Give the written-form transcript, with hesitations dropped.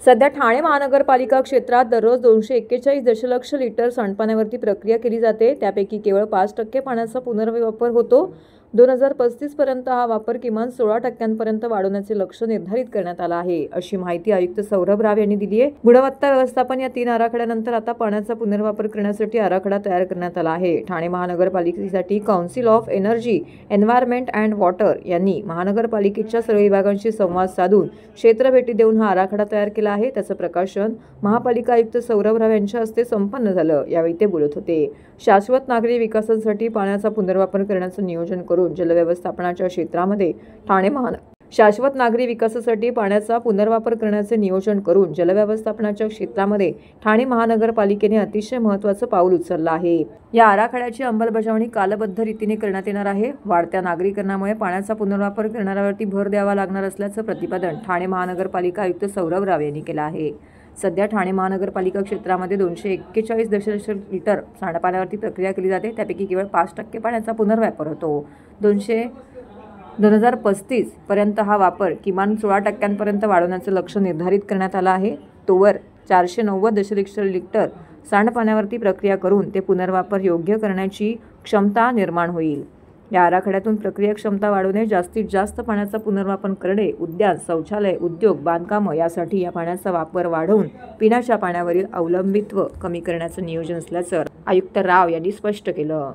सध्या ठाणे महानगरपालिका क्षेत्रात दररोज 241 दशलक्ष लिटर सांडपाण्यावरती प्रक्रिया केली जाते। त्यापैकी केवळ 5% पाण्याचा पुनर्वापर होतो। 2035 पर्यंत हा वापर किमान 16% वाढवण्याचे लक्ष्य निर्धारित करण्यात आलं आहे, अशी माहिती आयुक्त सौरभ राव यांनी दिली आहे। गुणवत्ता व्यवस्थापन या 3 आराखड्यानंतर आता पाण्याचा पुनर्वापर करण्यासाठी आराखडा तयार करण्यात आला आहे। ठाणे महानगरपालिकेसाठी council of energy, environment and water यांनी महानगरपालिकेच्या सर्व विभागांशी संवाद साधून क्षेत्र भेटी देऊन हा आराखडा तयार केला आहे। त्याचं प्रकाशन महापालिका आयुक्त सौरभ राव यांच्या हस्ते संपन्न झालं। यावेळी ते बोलत होते। शाश्वत नागरी विकासासाठी पाण्याचा पुनर्वापर करण्याचं नियोजन करून जलव्यवस्थापनाच्या क्षेत्रामध्ये शाश्वत नागरी विकासासाठी पाण्याचा पुनर्वापर करण्याचे नियोजन करून जलव्यवस्थापनाच्या क्षेत्रामध्ये ठाणे महानगरपालिकेने अतिशय महत्त्वाचं पाऊल उचललं आहे। या आराखड्याची अंमलबजावणी कालबद्ध रीतीने करण्यात येणार आहे। वाढत्या नागरीकरणामुळे पाण्याचा पुनर्वापर करण्यावरती भर द्यावा लागणार असल्याचं प्रतिपादन ठाणे महानगरपालिका आयुक्त सौरभ राव यांनी केलं आहे। सध्या ठाणे महानगरपालिका क्षेत्रामध्ये 241 दशलक्ष लिटर सांडपाण्यावरती प्रक्रिया केली जाते। त्यापैकी केवळ 5% पाण्याचा पुनर्वापर होतो। 2035 पर्यंत हा वापर किमान 16% वाढवण्याचं लक्ष्य निर्धारित करण्यात आलं आहे। तोवर 490 दशलक्ष लिटर सांडपाण्यावरती प्रक्रिया करून ते पुनर्वापर योग्य करण्याची क्षमता निर्माण होईल। या आराखड्यातून प्रक्रिया क्षमता वाढवणे, जास्तीत जास्त पाण्याचा पुनर्वापर करणे, उद्यान, शौचालय, उद्योग, बांधकामं यासाठी या पाण्याचा वापर वाढवून पिण्याच्या पाण्यावरील अवलंबित्व कमी करण्याचं नियोजन असल्याचं आयुक्त राव यांनी स्पष्ट केलं।